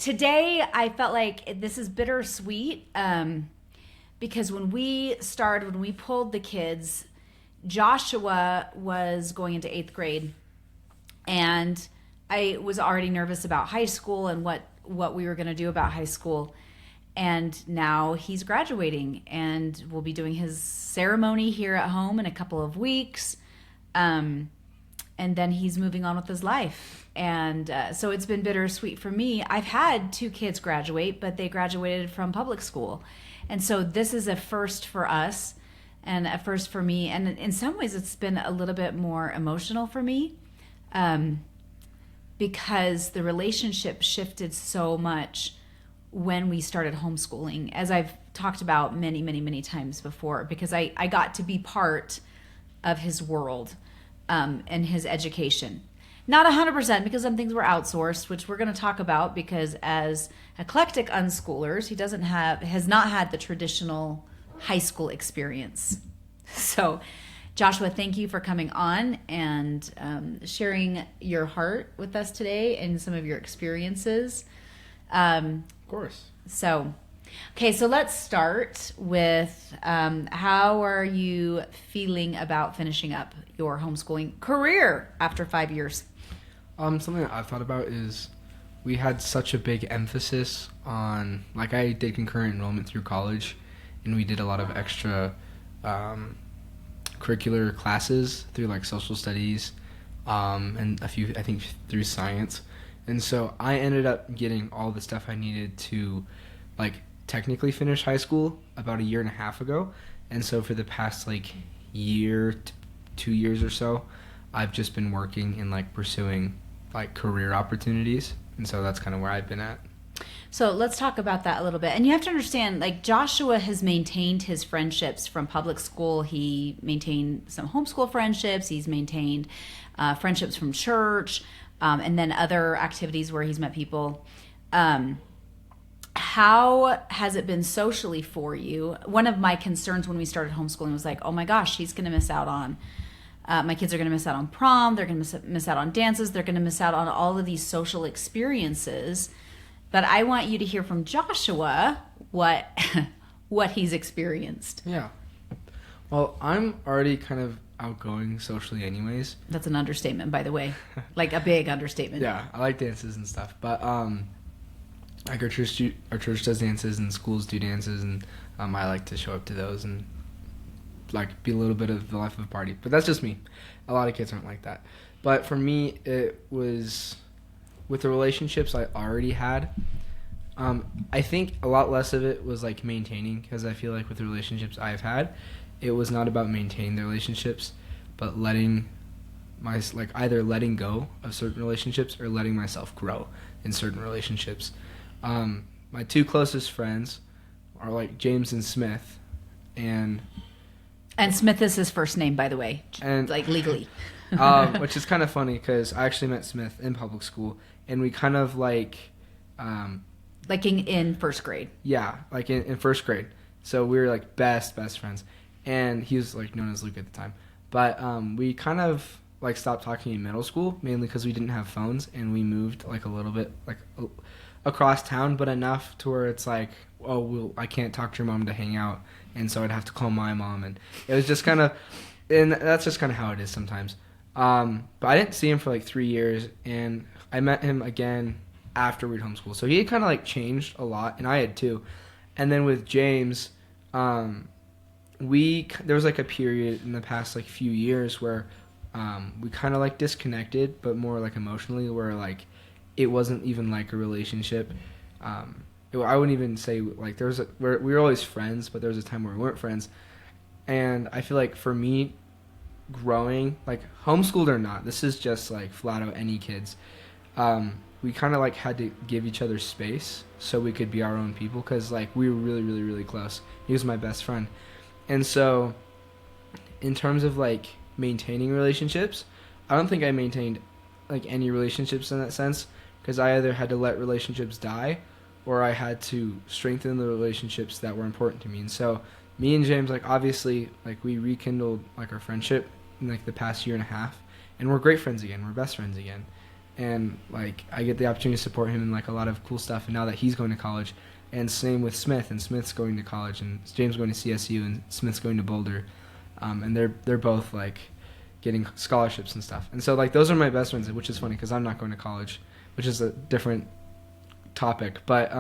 today I felt like this is bittersweet because when we pulled the kids, Joshua was going into 8th grade, and I was already nervous about high school and what we were going to do about high school. And now he's graduating, and we'll be doing his ceremony here at home in a couple of weeks. And then he's moving on with his life. And so it's been bittersweet for me. I've had 2 kids graduate, but they graduated from public school. And so this is a first for us and a first for me. And in some ways, it's been a little bit more emotional for me because the relationship shifted so much when we started homeschooling, as I've talked about many, many, many times before, because I got to be part of his world and his education. Not 100%, because some things were outsourced, which we're going to talk about, because as eclectic unschoolers, he has not had the traditional high school experience. So Joshua, thank you for coming on and sharing your heart with us today and some of your experiences. Of course. So let's start with how are you feeling about finishing up your homeschooling career after 5 years? Something that I've thought about is we had such a big emphasis on, like, I did concurrent enrollment through college, and we did a lot of extra curricular classes through, like, social studies and a few, I think, through science. And so I ended up getting all the stuff I needed to, like, technically finish high school about 1.5 years ago. And so for the past, like, year to 2 years or so, I've just been working and, like, pursuing, like, career opportunities. And so that's kind of where I've been at. So let's talk about that a little bit. And you have to understand, like, Joshua has maintained his friendships from public school. He maintained some homeschool friendships. He's maintained friendships from church, and then other activities where he's met people. How has it been socially for you? One of my concerns when we started homeschooling was like, oh my gosh, he's going to miss out on, my kids are going to miss out on prom. They're going to miss out on dances. They're going to miss out on all of these social experiences. But I want you to hear from Joshua what he's experienced. Yeah. Well, I'm already kind of outgoing socially anyways. That's an understatement, by the way. Like a big understatement. Yeah, I like dances and stuff. But like our church does dances and schools do dances, and I like to show up to those and, like, be a little bit of the life of a party. But that's just me. A lot of kids aren't like that. But for me, it was with the relationships I already had. I think a lot less of it was, like, maintaining, because I feel like with the relationships I've had, it was not about maintaining the relationships, but either letting go of certain relationships or letting myself grow in certain relationships. My 2 closest friends are, like, James and Smith, and Smith is his first name, by the way, and like, legally. Which is kind of funny because I actually met Smith in public school, and we kind of, like in first grade. Yeah, like in first grade. So we were, like, best friends, and he was, like, known as Luke at the time. But we kind of, like, stopped talking in middle school, mainly because we didn't have phones, and we moved, like, a little bit, like, across town, but enough to where it's like, I can't talk to your mom to hang out, and so I'd have to call my mom, and it was just kind of, and that's just kind of how it is sometimes. But I didn't see him for, like, 3 years, and I met him again after we'd homeschool. So he had kind of, like, changed a lot, and I had too. And then with James, there was, like, a period in the past, like, few years where we kind of, like, disconnected, but more, like, emotionally, where, like, it wasn't even, like, a relationship. I wouldn't even say, like, we were always friends, but there was a time where we weren't friends. And I feel like for me, growing, like, homeschooled or not, this is just, like, flat out any kids, we kind of, like, had to give each other space so we could be our own people, because, like, we were really, really, really close. He was my best friend. And so in terms of, like, maintaining relationships, I don't think I maintained, like, any relationships in that sense, because I either had to let relationships die or I had to strengthen the relationships that were important to me. And so me and James, like, obviously, like, we rekindled, like, our friendship in, like, the past 1.5 years, and we're great friends again. We're best friends again. and like I get the opportunity to support him in like a lot of cool stuff. And now that he's going to college, and same with Smith, and Smith's going to college, and James going to CSU, and Smith's going to Boulder, and they're both like getting scholarships and stuff. And so like those are my best friends, which is funny because I'm not going to college, which is a different topic, but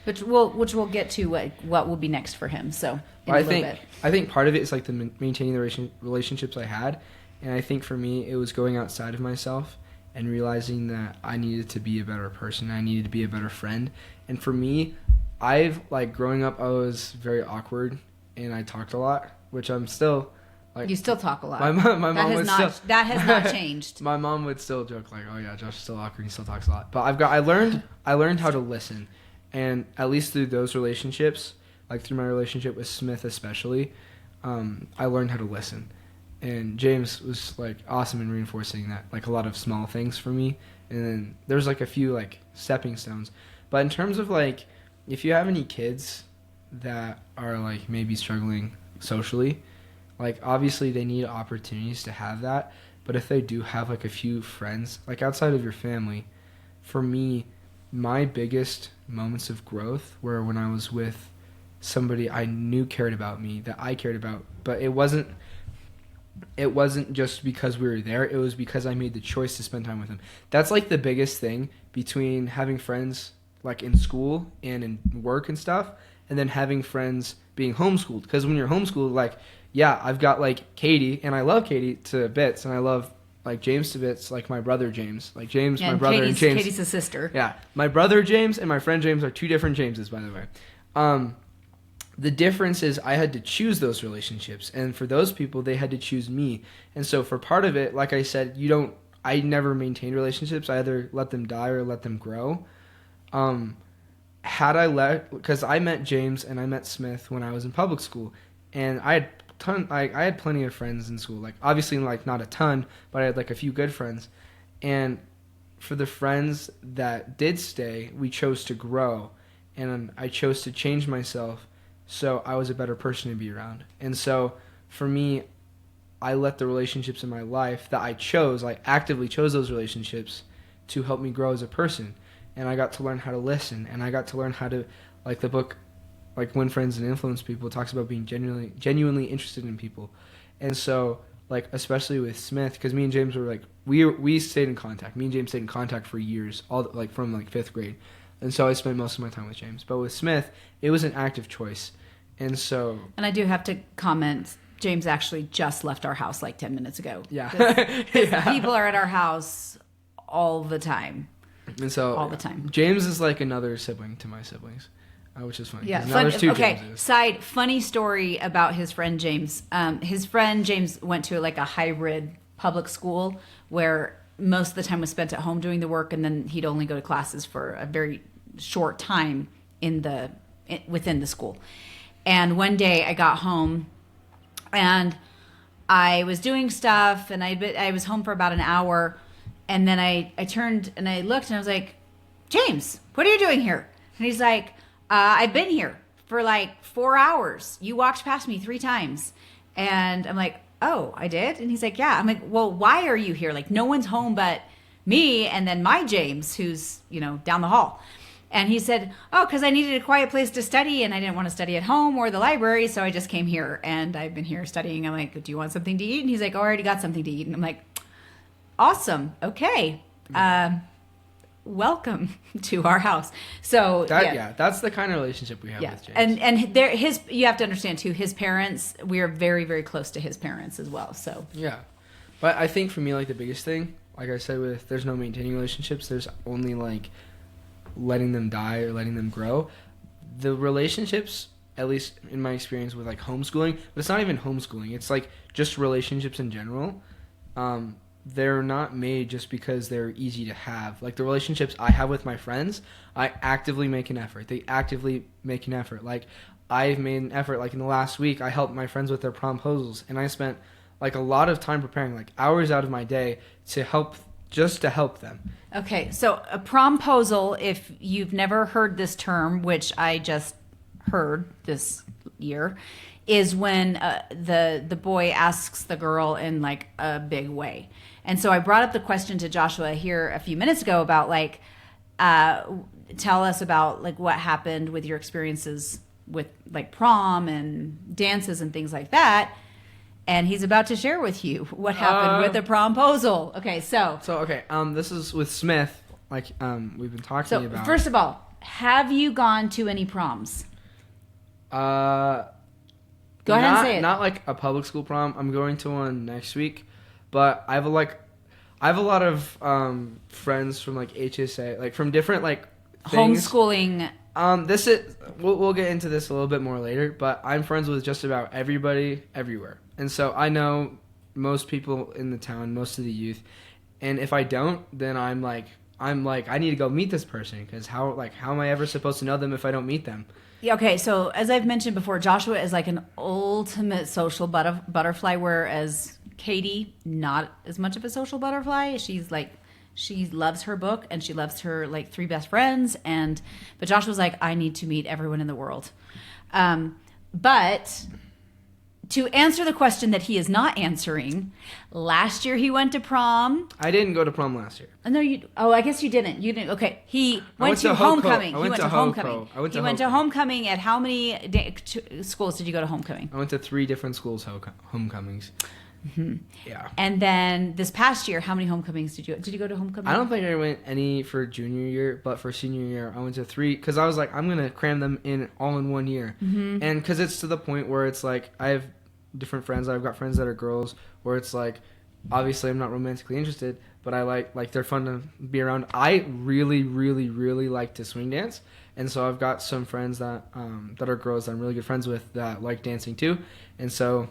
which we'll get to what will be next for him. So I think part of it is like the maintaining the relationships I had, and I think for me it was going outside of myself and realizing that I needed to be a better person. I needed to be a better friend. And for me, I've like growing up, I was very awkward and I talked a lot, which I'm still. Like, you still talk a lot. My mom that has not changed. My mom would still joke like, "Oh yeah, Josh is still awkward. He still talks a lot." But I learned how to listen, and at least through those relationships, like through my relationship with Smith especially, I learned how to listen. And James was like awesome in reinforcing that, like a lot of small things for me. And then there's like a few like stepping stones. But in terms of like, if you have any kids that are like maybe struggling socially. Like, obviously, they need opportunities to have that. But if they do have, like, a few friends, like, outside of your family, for me, my biggest moments of growth were when I was with somebody I knew cared about me, that I cared about. But it wasn't just because we were there. It was because I made the choice to spend time with them. That's, like, the biggest thing between having friends, like, in school and in work and stuff, and then having friends being homeschooled. Because when you're homeschooled, like... Yeah, I've got, like, Katie, and I love Katie to bits, and I love, like, James to bits, like my brother James. Like, James, my brother, and James. Katie's a sister. Yeah, my brother James and my friend James are two different Jameses, by the way. The difference is I had to choose those relationships, and for those people, they had to choose me. And so for part of it, like I said, I never maintained relationships. I either let them die or let them grow. Because I met James and I met Smith when I was in public school, and I had plenty of friends in school. Like, obviously, like, not a ton, but I had, like, a few good friends. And for the friends that did stay, we chose to grow. And I chose to change myself so I was a better person to be around. And so, for me, I let the relationships in my life that I actively chose those relationships to help me grow as a person. And I got to learn how to listen. And I got to learn how to, like the book... like Win Friends and Influence People, talks about being genuinely interested in people. And so, like, especially with Smith, because me and James were like, we stayed in contact. Me and James stayed in contact for years, from like 5th grade. And so I spent most of my time with James. But with Smith, it was an active choice. And so... And I do have to comment, James actually just left our house like 10 minutes ago. Yeah. Yeah. People are at our house all the time. And so... all the time. James is like another sibling to my siblings. Which is funny. Yeah. There's two okay. Jameses. Funny story about his friend James. His friend James went to like a hybrid public school where most of the time was spent at home doing the work, and then he'd only go to classes for a very short time within the school. And one day I got home, and I was doing stuff, and I was home for about an hour, and then I turned and I looked, and I was like, James, what are you doing here? And he's like, I've been here for like 4 hours. You walked past me 3 times. And I'm like, oh, I did? And he's like, yeah. I'm like, well, why are you here? Like, no one's home but me and then my James, who's, down the hall. And he said, oh, because I needed a quiet place to study and I didn't want to study at home or the library. So I just came here and I've been here studying. I'm like, do you want something to eat? And he's like, oh, I already got something to eat. And I'm like, awesome. Okay. Welcome to our house. So that's the kind of relationship we have with James. And you have to understand too, his parents, we are very, very close to his parents as well. So yeah, but I think for me, like the biggest thing, like I said, there's no maintaining relationships. There's only like letting them die or letting them grow. The relationships, at least in my experience with like homeschooling, but it's not even homeschooling. It's like just relationships in general. They're not made just because they're easy to have. Like the relationships I have with my friends, I actively make an effort. They actively make an effort. Like I've made an effort. Like in the last week, I helped my friends with their promposals, and I spent like a lot of time preparing, like hours out of my day to help them. Okay, so a promposal, if you've never heard this term, which I just heard this year, is when the boy asks the girl in like a big way. And so I brought up the question to Joshua here a few minutes ago about like, tell us about like what happened with your experiences with like prom and dances and things like that. And he's about to share with you what happened with the promposal. Okay, so okay, this is with Smith, like we've been talking about. First of all, have you gone to any proms? Go ahead and say it. Not like a public school prom. I'm going to one next week, but I have a lot of friends from like HSA, like from different like things. Homeschooling. This is we'll get into this a little bit more later, but I'm friends with just about everybody everywhere. And so I know most people in the town, most of the youth. And if I don't, then I'm like I need to go meet this person, because how am I ever supposed to know them if I don't meet them? Yeah, okay, so as I've mentioned before, Joshua is like an ultimate social butterfly, whereas Katie, not as much of a social butterfly. She loves her book and she loves her like 3 best friends, but Joshua's like, I need to meet everyone in the world. But to answer the question that he is not answering, last year he went to prom. I didn't go to prom last year. No, I guess you didn't. You didn't. Okay, he went to homecoming. He went to homecoming. He went to homecoming. At how many schools did you go to homecoming? I went to 3 different schools homecomings. Mm-hmm. Yeah. And then this past year, how many homecomings did you go to homecoming? I don't think I went any for junior year, but for senior year, I went to 3, because I was like, I'm going to cram them in all in one year. Mm-hmm. And because it's to the point where it's like, I have different friends. I've got friends that are girls, where it's like, obviously I'm not romantically interested, but I like they're fun to be around. I really, really, really like to swing dance. And so I've got some friends that are girls that I'm really good friends with that like dancing too. And so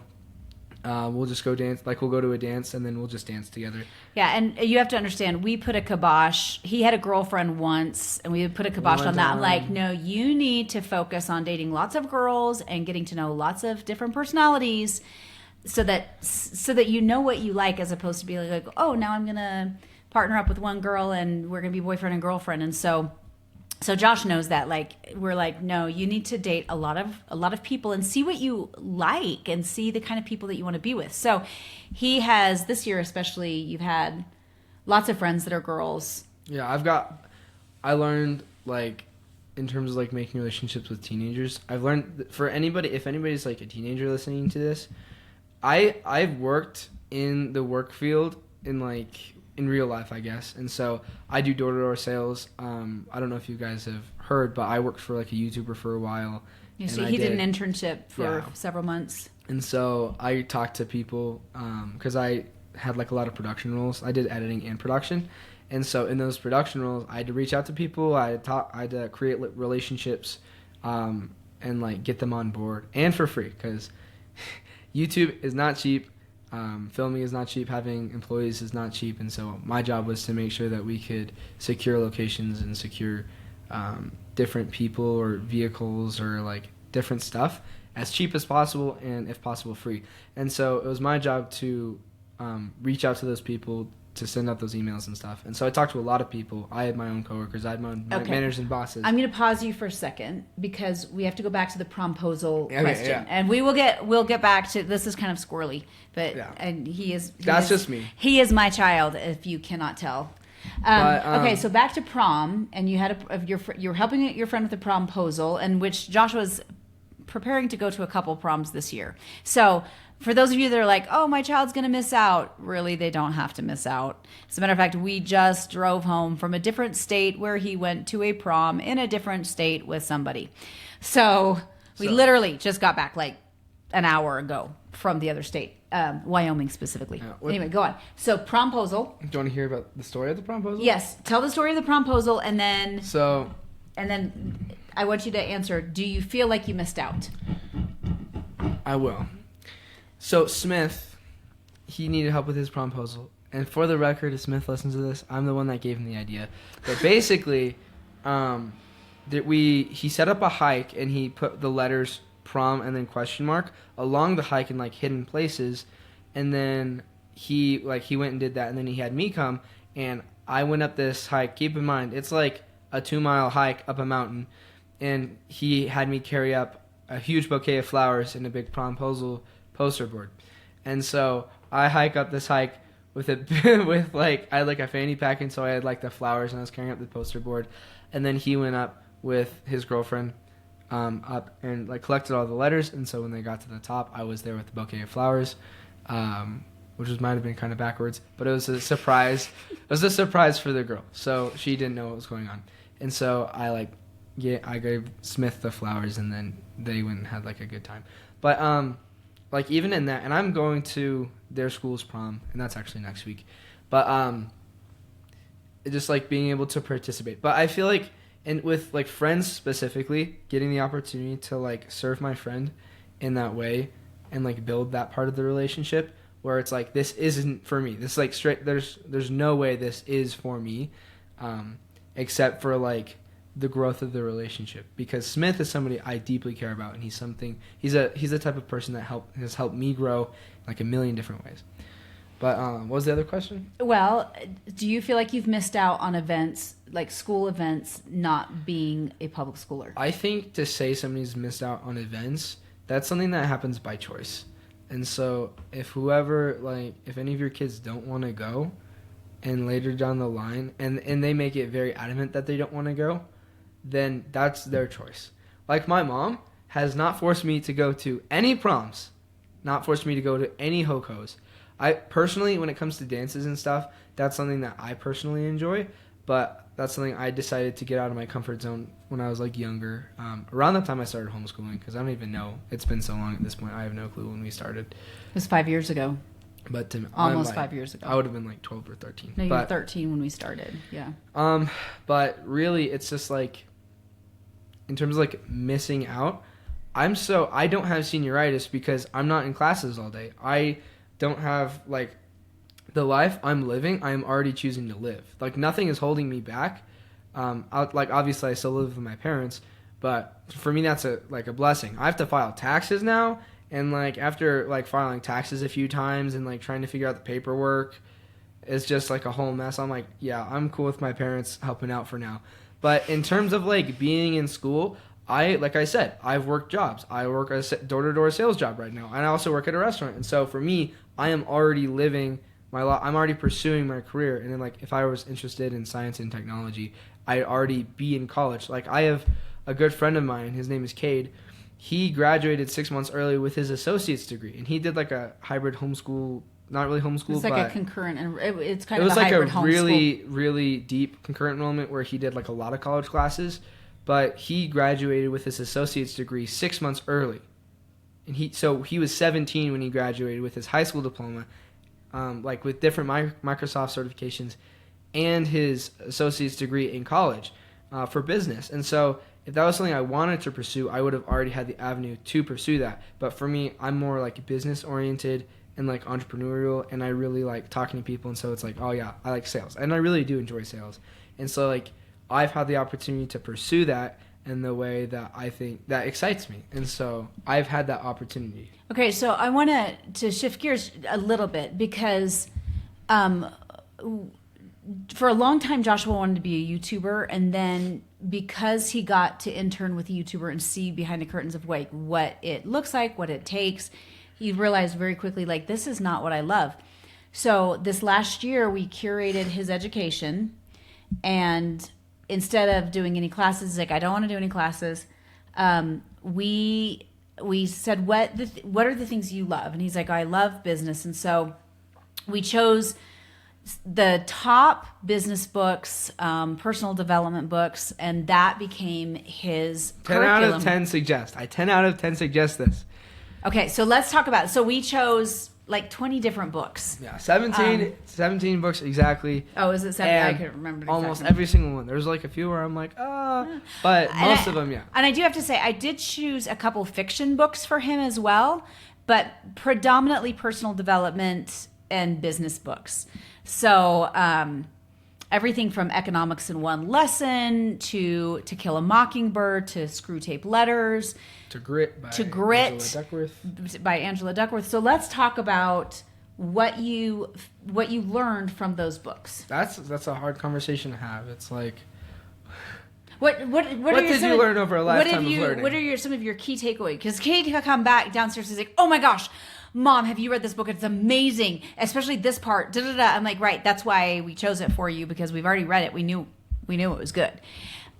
we'll just go dance. Like, we'll go to a dance and then we'll just dance together. Yeah, and you have to understand, we put a kibosh. He had a girlfriend once, and we put a kibosh on that. I'm like, no, you need to focus on dating lots of girls and getting to know lots of different personalities, so that you know what you like, as opposed to be like, oh, now I'm gonna partner up with one girl and we're gonna be boyfriend and girlfriend. And so Josh knows that, like, we're like, no, you need to date a lot of people and see what you like and see the kind of people that you want to be with. So he has, this year especially, you've had lots of friends that are girls. Yeah, I learned, like, in terms of like making relationships with teenagers, I've learned if anybody's like a teenager listening to this, I've worked in the work field in real life, I guess. And so I do door-to-door sales. I don't know if you guys have heard, but I worked for like a YouTuber for a while. Yeah, so he did an internship for several months. And so I talked to people because I had like a lot of production roles. I did editing and production. And so in those production roles, I had to reach out to people. I had to create relationships and like get them on board, and for free, because YouTube is not cheap. Filming is not cheap. Having employees is not cheap. And so my job was to make sure that we could secure locations and secure different people or vehicles or like different stuff as cheap as possible, and if possible free. And so it was my job to reach out to those people, to send out those emails and stuff. And so I talked to a lot of people. I had my own coworkers. I had my own managers and bosses. I'm going to pause you for a second, because we have to go back to the promposal question. Yeah. And we'll get back to, this is kind of squirrely, but and that's just me. He is my child, if you cannot tell. Okay, so back to prom, and you had you're helping your friend with the promposal, in which Joshua's preparing to go to a couple proms this year. So for those of you that are like, oh, my child's going to miss out, really, they don't have to miss out. As a matter of fact, we just drove home from a different state where he went to a prom in a different state with somebody. So we literally just got back like an hour ago from the other state, Wyoming specifically. Anyway, go on. So promposal. Do you want to hear about the story of the promposal? Yes. Tell the story of the promposal, and then I want you to answer, do you feel like you missed out? I will. So Smith, he needed help with his promposal. And for the record, if Smith listens to this, I'm the one that gave him the idea. But basically, he set up a hike, and he put the letters prom and then question mark along the hike in like hidden places. And then he went and did that, and then he had me come, and I went up this hike. Keep in mind, it's like a 2-mile hike up a mountain, and he had me carry up a huge bouquet of flowers and a big promposal poster board. And so I hike up this hike with with like I had like a fanny pack, and so I had like the flowers, and I was carrying up the poster board. And then he went up with his girlfriend up and like collected all the letters. And so when they got to the top, I was there with the bouquet of flowers, might have been kind of backwards, but it was a surprise. It was a surprise for the girl, so she didn't know what was going on. And so I gave Smith the flowers, and then they went and had like a good time. But like even in that, and I'm going to their school's prom, and that's actually next week. But just like being able to participate. But I feel like, and with like friends specifically, getting the opportunity to like serve my friend in that way and like build that part of the relationship where it's like, this isn't for me. This like straight, there's no way this is for me, except for like the growth of the relationship, because Smith is somebody I deeply care about, and he's the type of person that has helped me grow like a million different ways. But what was the other question? Well, do you feel like you've missed out on events, like school events, not being a public schooler? I think to say somebody's missed out on events, that's something that happens by choice. And so if any of your kids don't want to go, and later down the line, and they make it very adamant that they don't want to go, then that's their choice. Like my mom has not forced me to go to any proms, not forced me to go to any HOCOs. I personally, when it comes to dances and stuff, that's something that I personally enjoy, but that's something I decided to get out of my comfort zone when I was like younger, around the time I started homeschooling, because I don't even know. It's been so long at this point. I have no clue when we started. It was 5 years ago. But almost 5 years ago. I would have been like 12 or 13. No, you were 13 when we started. Yeah. But really, it's just like, in terms of like missing out, I don't have senioritis because I'm not in classes all day. I don't have like the life I'm living. I'm already choosing to live. Like nothing is holding me back. Obviously I still live with my parents, but for me that's a blessing. I have to file taxes now, and like after like filing taxes a few times and like trying to figure out the paperwork, it's just like a whole mess. I'm like, yeah, I'm cool with my parents helping out for now. But in terms of like being in school, like I said, I've worked jobs. I work a door-to-door sales job right now, and I also work at a restaurant. And so for me, I am already living my life. I'm already pursuing my career. And then like if I was interested in science and technology, I'd already be in college. Like I have a good friend of mine. His name is Cade. He graduated 6 months early with his associate's degree, and he did like a hybrid homeschool. Not really homeschool, it's like but a concurrent, and it's kind of a hybrid homeschool. It was like a really, really deep concurrent enrollment where he did like a lot of college classes, but he graduated with his associate's degree 6 months early, and he was 17 when he graduated with his high school diploma, like with different Microsoft certifications, and his associate's degree in college for business. And so if that was something I wanted to pursue, I would have already had the avenue to pursue that. But for me, I'm more like business oriented and like entrepreneurial, and I really like talking to people, and so it's like, oh yeah, I like sales, and I really do enjoy sales. And so like I've had the opportunity to pursue that in the way that I think that excites me, and so I've had that opportunity. Okay, so I want to shift gears a little bit, because for a long time Joshua wanted to be a YouTuber, and then because he got to intern with a YouTuber and see behind the curtains of like what it looks like, what it takes, he realized very quickly, like, this is not what I love. So this last year, we curated his education, and instead of doing any classes, like, I don't want to do any classes, we said, what are the things you love? And he's like, I love business. And so we chose the top business books, personal development books, and that became his 10 curriculum. out of 10 suggest. 10 out of 10 suggest this. Okay, so let's talk about it. So we chose like 20 different books. Yeah, 17 books exactly. Oh, is it 17? I couldn't remember. Almost every single one. There's like a few where I'm like, but most of them, yeah. And I do have to say, I did choose a couple fiction books for him as well, but predominantly personal development and business books. So everything from Economics in One Lesson to Kill a Mockingbird to Screw Tape Letters to Grit by Angela Duckworth. So let's talk about what you learned from those books. That's a hard conversation to have. It's like, What did you learn over a lifetime of learning? What are some of your key takeaways? Because Kate come back downstairs and is like, oh my gosh, Mom, have you read this book? It's amazing, especially this part. Da, da, da. I'm like, right, that's why we chose it for you, because we've already read it. We knew it was good.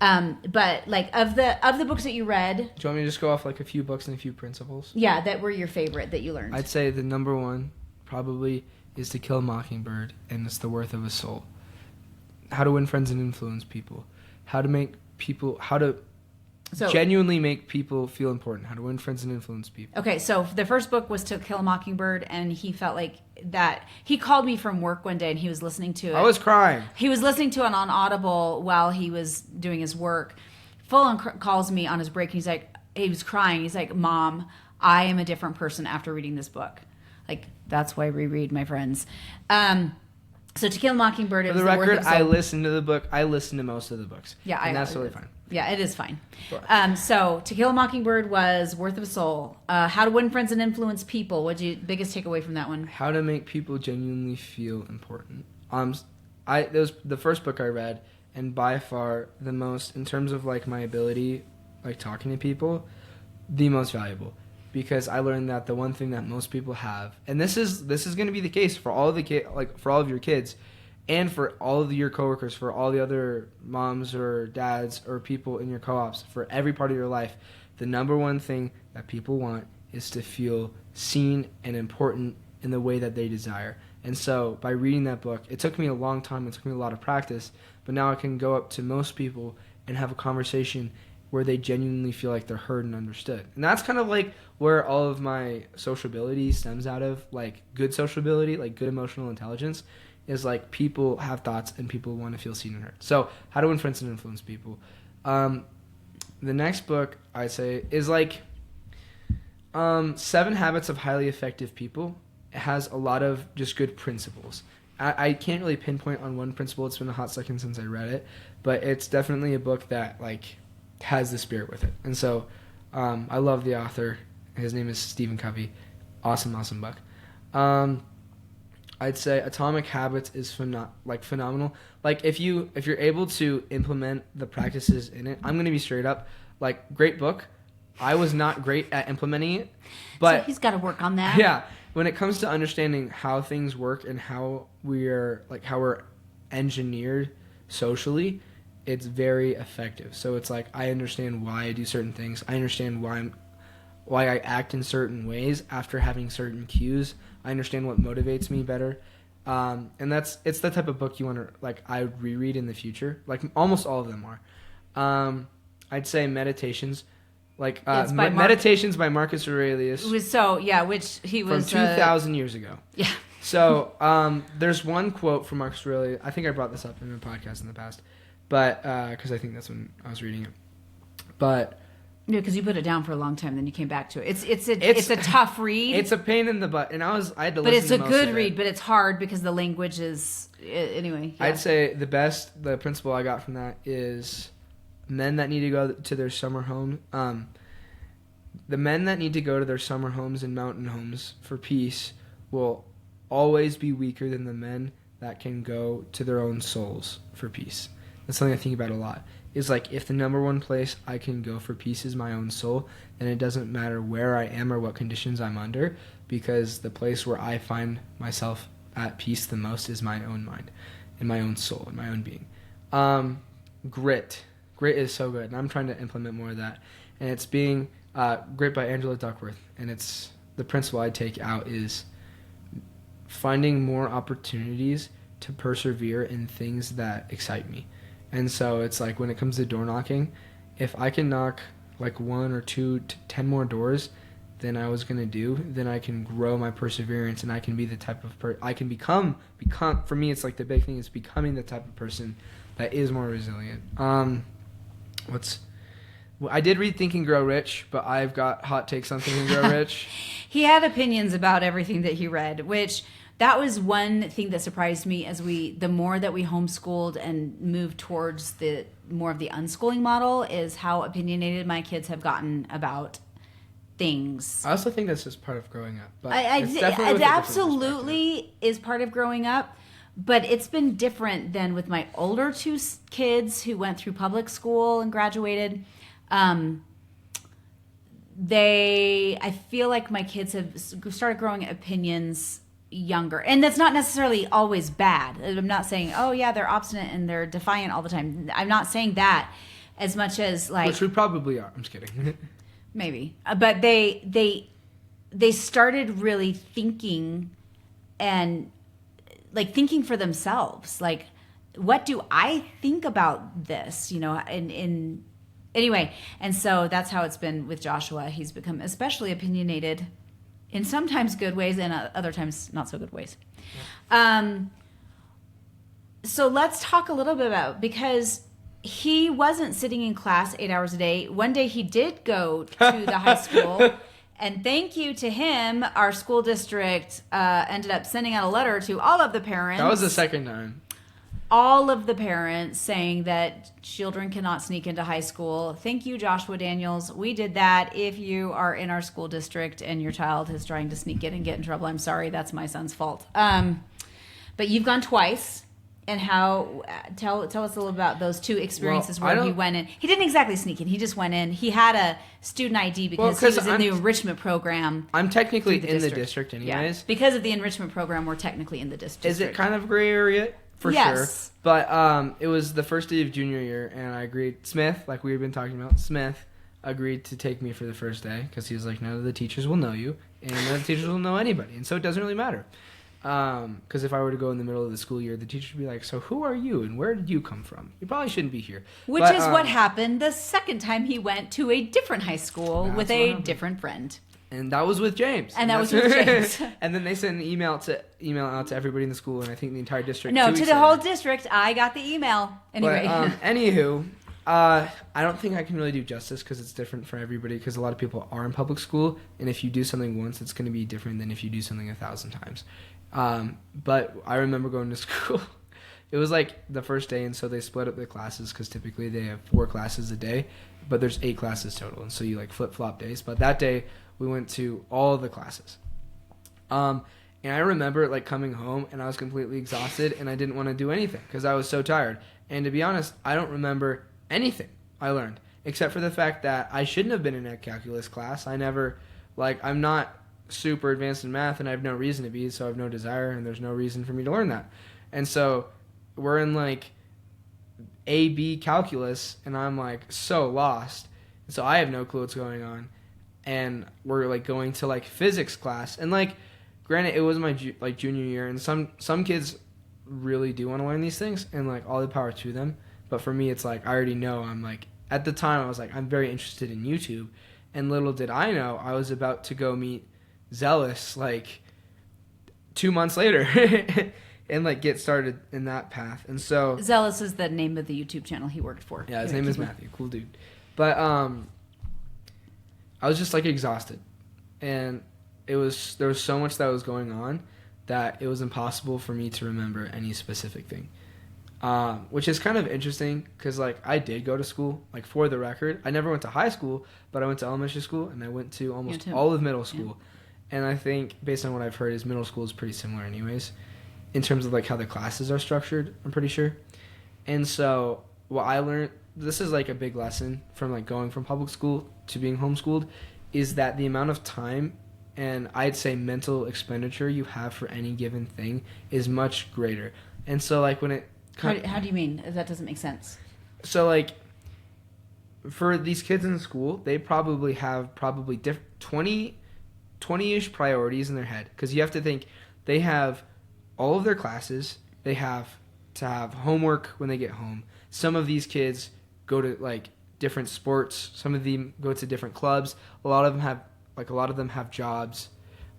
But like of the books that you read, do you want me to just go off like a few books and a few principles? Yeah, that were your favorite that you learned. I'd say the number one probably is To Kill a Mockingbird, and It's the Worth of a Soul. How to win friends and influence people. How to genuinely make people feel important. How to win friends and influence people. Okay, so the first book was To Kill a Mockingbird, and he felt like that. He called me from work one day, and he was listening to it. I was crying. He was listening to it on Audible while he was doing his work. Full calls me on his break, and he was crying. He's like, Mom, I am a different person after reading this book. Like, that's why we read, my friends. So To Kill a Mockingbird, For the record, I listened to the book. I listened to most of the books. Yeah, and that's totally fine. Yeah, it is fine. So To Kill a Mockingbird was Worth of a Soul. How to Win Friends and Influence People. What's your biggest takeaway from that one? How to make people genuinely feel important. That was the first book I read, and by far the most, in terms of like my ability, like talking to people, the most valuable. Because I learned that the one thing that most people have, and this is going to be the case for all for all of your kids, and for all of your coworkers, for all the other moms or dads or people in your co-ops, for every part of your life, the number one thing that people want is to feel seen and important in the way that they desire. And so by reading that book, it took me a long time, it took me a lot of practice, but now I can go up to most people and have a conversation where they genuinely feel like they're heard and understood. And that's kind of like where all of my sociability stems out of, like good sociability, like good emotional intelligence, is like people have thoughts and people want to feel seen and heard. So How to Win Friends and Influence People. The next book I'd say is like 7 Habits of Highly Effective People. It has a lot of just good principles. I can't really pinpoint on one principle. It's been a hot second since I read it, but it's definitely a book that like has the spirit with it. And so I love the author. His name is Stephen Covey. Awesome book. I'd say Atomic Habits is phenomenal. Like if you're able to implement the practices in it, I'm going to be straight up, like great book. I was not great at implementing it, but so he's got to work on that. Yeah, when it comes to understanding how things work and how we're engineered socially, it's very effective. So it's like I understand why I do certain things. I understand why I act in certain ways after having certain cues. I understand what motivates me better. And it's the type of book you want to, I would reread in the future. Like almost all of them are. I'd say Meditations. Meditations by Marcus Aurelius. Which he was from 2,000 years ago. Yeah. So there's one quote from Marcus Aurelius. I think I brought this up in a podcast in the past, but because I think that's when I was reading it. But because you put it down for a long time, then you came back to it. It's a tough read. It's a pain in the butt, and I had to. But listen it's a good read, but it's hard because the language is anyway. Yeah. I'd say the principle I got from that is men that need to go to their summer home. The men that need to go to their summer homes and mountain homes for peace will always be weaker than the men that can go to their own souls for peace. That's something I think about a lot. Is like if the number one place I can go for peace is my own soul, then it doesn't matter where I am or what conditions I'm under, because the place where I find myself at peace the most is my own mind and my own soul and my own being. Grit is so good, and I'm trying to implement more of that. And it's being Grit by Angela Duckworth, and it's the principle I take out is finding more opportunities to persevere in things that excite me. And so it's like when it comes to door knocking, if I can knock like 1 or 2 to 10 more doors than I was going to do, then I can grow my perseverance, and I can be the type of I can become, for me it's like the big thing is becoming the type of person that is more resilient. I did read Think and Grow Rich, but I've got hot takes on Think and Grow Rich. He had opinions about everything that he read, which that was one thing that surprised me as the more that we homeschooled and moved towards the more of the unschooling model, is how opinionated my kids have gotten about things. I also think that's just part of growing up. But it absolutely is part of growing up, but it's been different than with my older two kids who went through public school and graduated. I feel like my kids have started growing opinions younger, and that's not necessarily always bad. I'm not saying, oh yeah, they're obstinate and they're defiant all the time. I'm not saying that as much as like, which we probably are. I'm just kidding. Maybe, but they started really thinking and like thinking for themselves. Like, what do I think about this? Anyway, and so that's how it's been with Joshua. He's become especially opinionated in sometimes good ways and other times not so good ways. Yeah. So let's talk a little bit about, because he wasn't sitting in class 8 hours a day. One day he did go to the high school, and thank you to him, our school district ended up sending out a letter to all of the parents. That was the second time. All of the parents saying that children cannot sneak into high school. Thank you, Joshua Daniels. We did that. If you are in our school district and your child is trying to sneak in and get in trouble, I'm sorry, that's my son's fault. But you've gone twice. And how? Tell us a little about those two experiences where he went in. He didn't exactly sneak in. He just went in. He had a student ID because he was in the enrichment program. I'm technically in the district anyways. Yeah. Because of the enrichment program, we're technically in the district. Is it kind of gray area? For sure. But it was the first day of junior year, and I agreed. Smith, like we had been talking about, Smith agreed to take me for the first day because he was like, none of the teachers will know you, and none of the teachers will know anybody, and so it doesn't really matter. Because if I were to go in the middle of the school year, the teacher would be like, so who are you, and where did you come from? You probably shouldn't be here. Which is what happened the second time he went to a different high school with a different friend. And that was with James. And that was with James. And then they sent an email out to everybody in the school, and I think the entire district. No, to the whole district. I got the email. Anyway. But, anywho, I don't think I can really do justice because it's different for everybody, because a lot of people are in public school, and if you do something once, it's going to be different than if you do something 1,000 times. But I remember going to school. It was like the first day, and so they split up the classes because typically they have 4 classes a day, but there's 8 classes total, and so you like flip-flop days. But that day, we went to all of the classes. And I remember like coming home and I was completely exhausted and I didn't want to do anything because I was so tired. And to be honest, I don't remember anything I learned except for the fact that I shouldn't have been in a calculus class. I'm not super advanced in math and I have no reason to be, so I have no desire and there's no reason for me to learn that. And so we're in like AB calculus and I'm like so lost. And so I have no clue what's going on. And we're like going to like physics class, and like granted it was my junior year, and some kids really do want to learn these things, and like all the power to them. But for me, it's like I already know. I'm like, at the time I was like, I'm very interested in YouTube, and little did I know I was about to go meet Zealous like 2 months later and like get started in that path. And so Zealous is the name of the YouTube channel he worked for. Yeah, his name is Matthew. Cool dude. But I was just like exhausted, and there was so much that was going on that it was impossible for me to remember any specific thing, which is kind of interesting because like I did go to school. Like for the record, I never went to high school, but I went to elementary school and I went to almost all of middle school. Yeah. And I think based on what I've heard is middle school is pretty similar anyways in terms of like how the classes are structured, I'm pretty sure. And so what I learned, this is like a big lesson from like going from public school to being homeschooled, is that the amount of time and I'd say mental expenditure you have for any given thing is much greater. And so like when it how do you mean? That doesn't make sense. So like for these kids in school, they probably have 20-ish priorities in their head, because you have to think they have all of their classes, they have to have homework when they get home. Some of these kids go to like different sports. Some of them go to different clubs. A lot of them have jobs.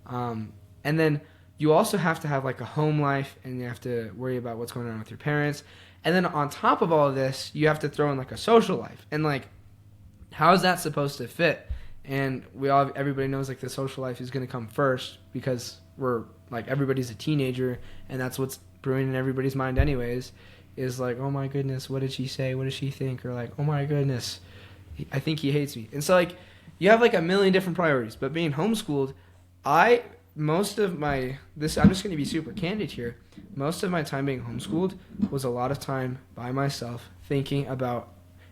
And then you also have to have like a home life, and you have to worry about what's going on with your parents. And then on top of all of this, you have to throw in like a social life. And like, how is that supposed to fit? And everybody knows like the social life is going to come first, because we're like, everybody's a teenager, and that's what's brewing in everybody's mind anyways, is like, oh my goodness, what did she say? What does she think? Or like, oh my goodness, I think he hates me. And so like, you have like a million different priorities. But being homeschooled, I most of my I'm just going to be super candid here. Most of my time being homeschooled was a lot of time by myself thinking about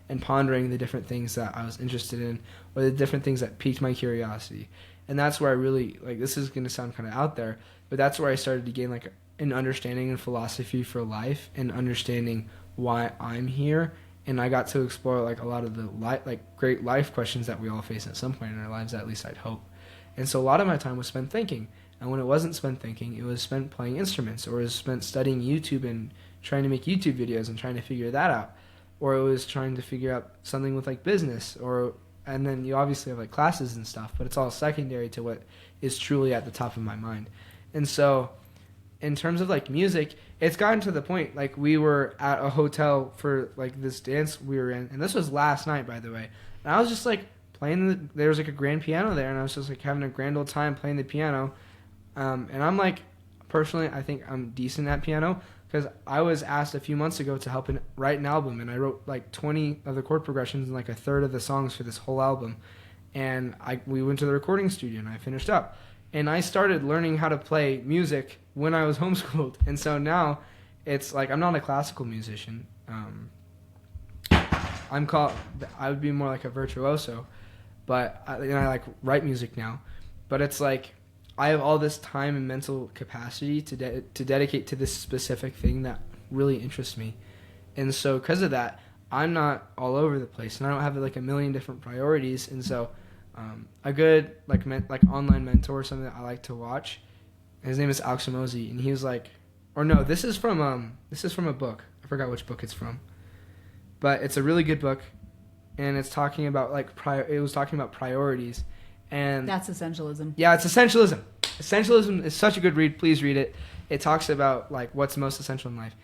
and pondering the different things that I was interested in, or the different things that piqued my curiosity. And that's where I really, like, this is going to sound kind of out there, but that's where I started to gain like an understanding and philosophy for life, and understanding why I'm here. And I got to explore like a lot of the great life questions that we all face at some point in our lives, at least I'd hope. And so a lot of my time was spent thinking. And when it wasn't spent thinking, it was spent playing instruments, or it was spent studying YouTube and trying to make YouTube videos and trying to figure that out. Or it was trying to figure out something with like business, and then you obviously have like classes and stuff, but it's all secondary to what is truly at the top of my mind. And so in terms of like music, it's gotten to the point, like we were at a hotel for like this dance we were in, and this was last night, by the way. And I was just like there was like a grand piano there, and I was just like having a grand old time playing the piano. And I'm like, personally, I think I'm decent at piano, because I was asked a few months ago to help write an album, and I wrote like 20 of the chord progressions and like a third of the songs for this whole album. And we went to the recording studio, and I finished up. And I started learning how to play music when I was homeschooled. And so now it's like, I'm not a classical musician. I would be more like a virtuoso, but I like write music now. But it's like, I have all this time and mental capacity to dedicate to this specific thing that really interests me. And so because of that, I'm not all over the place, and I don't have like a million different priorities. And so a good like online mentor or something that I like to watch, his name is Alex Hormozi, and he was like, or no, this is from a book. I forgot which book it's from, but it's a really good book, and it's talking about it was talking about priorities. And that's essentialism. Yeah, it's essentialism. Essentialism is such a good read. Please read it. It talks about like what's most essential in life.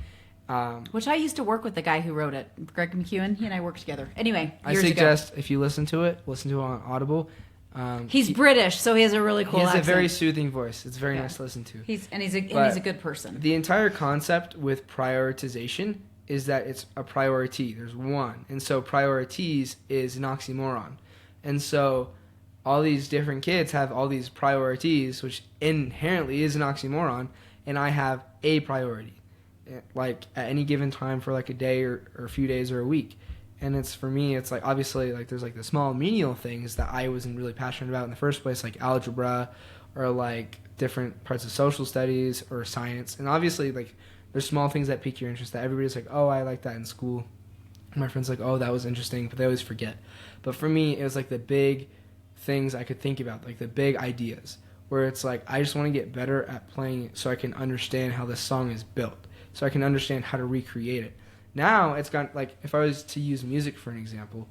Which I used to work with the guy who wrote it, Greg McEwen. He and I worked together. Anyway, I suggest if you listen to it on Audible. He's British, so he has a really cool accent. He has a very soothing voice. It's very nice to listen to. He's a good person. The entire concept with prioritization is that it's a priority. There's one. And so priorities is an oxymoron. And so all these different kids have all these priorities, which inherently is an oxymoron, and I have a priority, like at any given time for like a day or a few days or a week. And it's, for me, it's like, obviously, like there's like the small menial things that I wasn't really passionate about in the first place, like algebra or like different parts of social studies or science. And obviously, like there's small things that pique your interest that everybody's like, oh, I like that in school. My friends like, oh, that was interesting, but they always forget. But for me, it was like the big things I could think about, like the big ideas, where it's like I just want to get better at playing it so I can understand how the song is built, so I can understand how to recreate it. Now it's got like, if I was to use music for an example,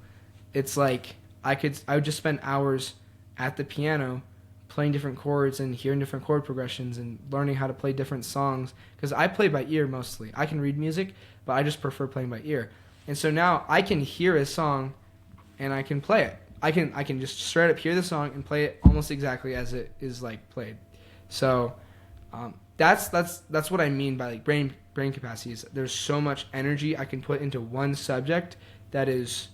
it's like I would just spend hours at the piano playing different chords and hearing different chord progressions and learning how to play different songs, because I play by ear mostly. I can read music, but I just prefer playing by ear. And so now I can hear a song and I can play it. I can just straight up hear the song and play it almost exactly as it is like played. So that's what I mean by like brain capacity. Is there's so much energy I can put into one subject that is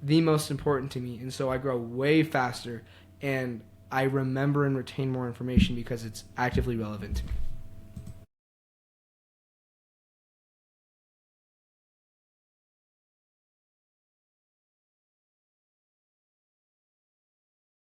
the most important to me, and so I grow way faster and I remember and retain more information because it's actively relevant to me.